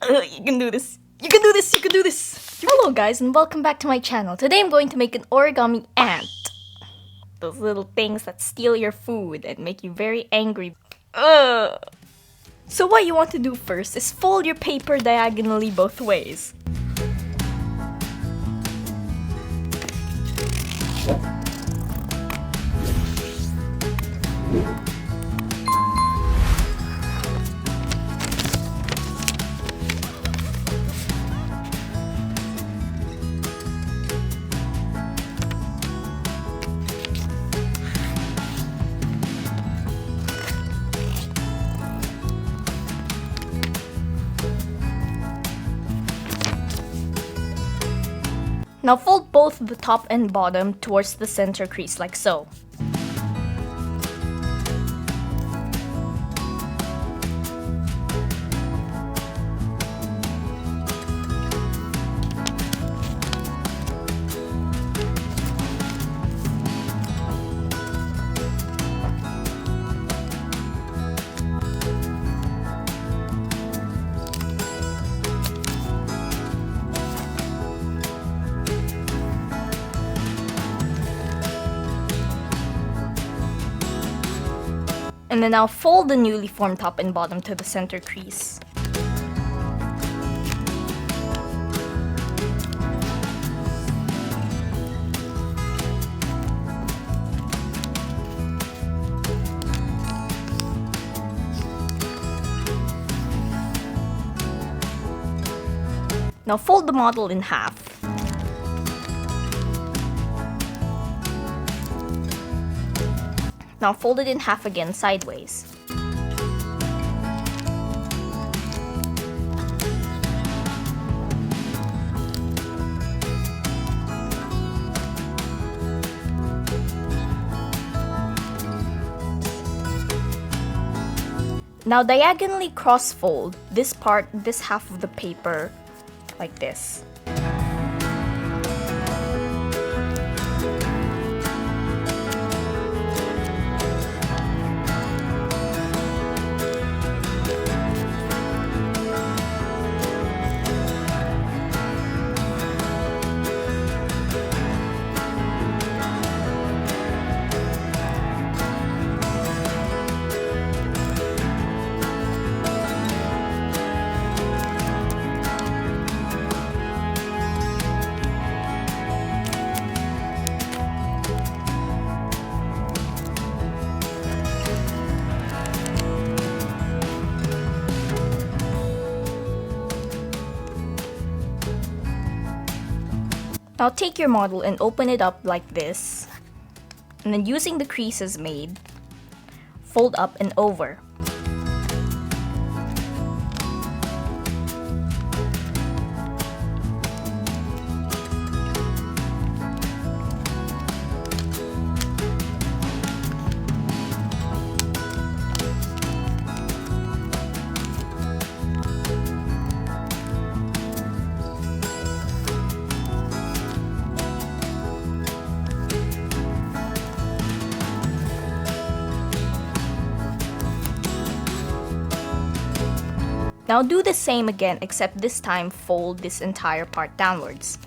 You can do this. You can do this. You can do this. Hello guys and welcome back to my channel. Today I'm going to make an origami ant. Those little things that steal your food and make you very angry. So what you want to do first is fold your paper diagonally both ways. Now fold both the top and bottom towards the center crease like so. And then now fold the newly formed top and bottom to the center crease. Now fold the model in half. Now fold it in half again sideways. Now diagonally cross fold this part, this half of the paper, like this. Now take your model and open it up like this, and then using the creases made, fold up and over. Now do the same again, except this time fold this entire part downwards.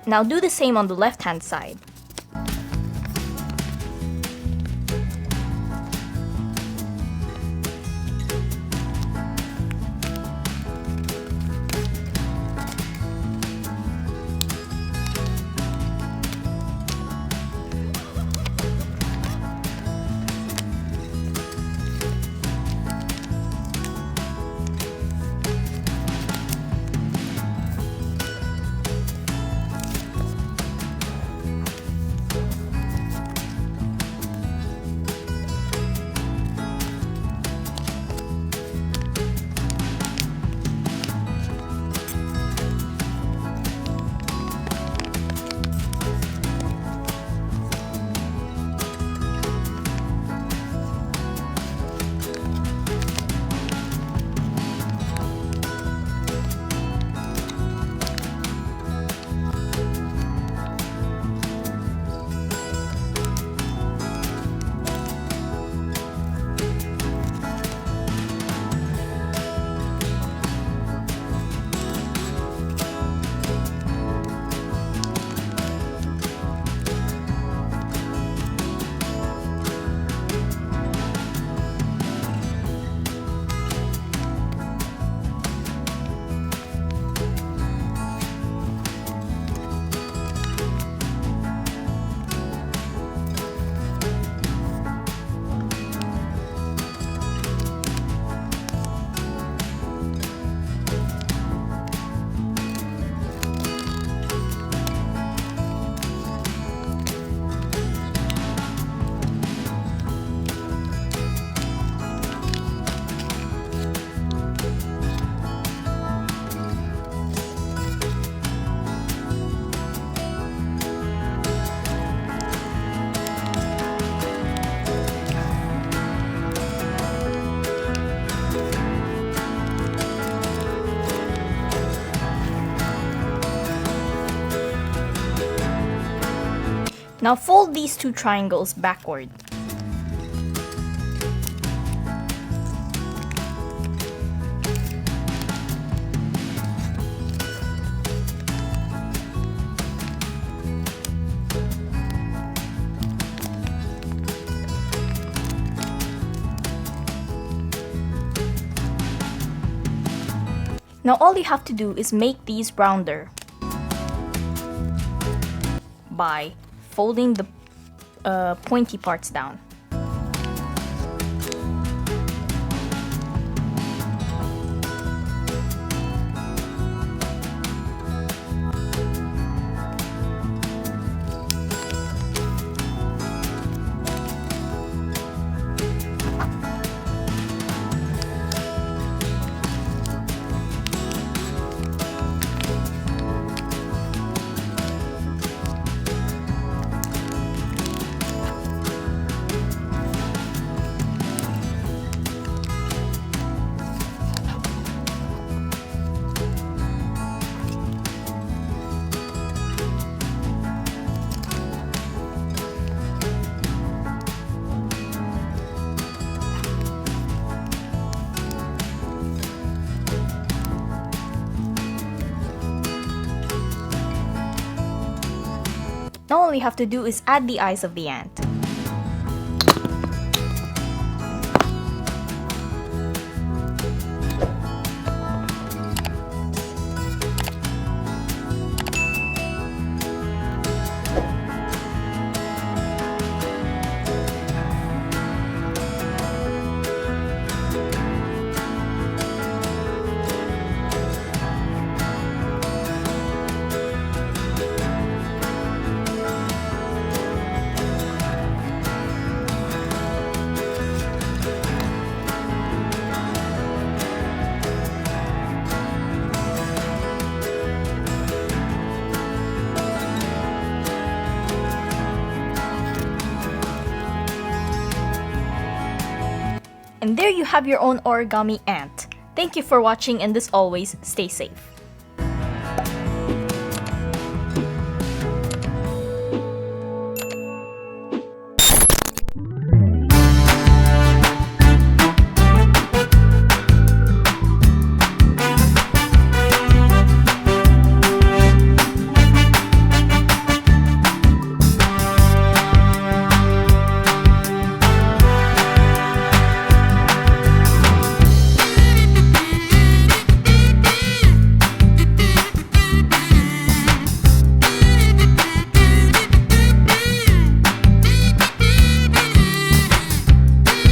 Now do the same on the left-hand side. Now fold these two triangles backward. Now all you have to do is make these rounder by folding the pointy parts down. Now all we have to do is add the eyes of the ant. And there you have your own origami ant. Thank you for watching, and as always, stay safe.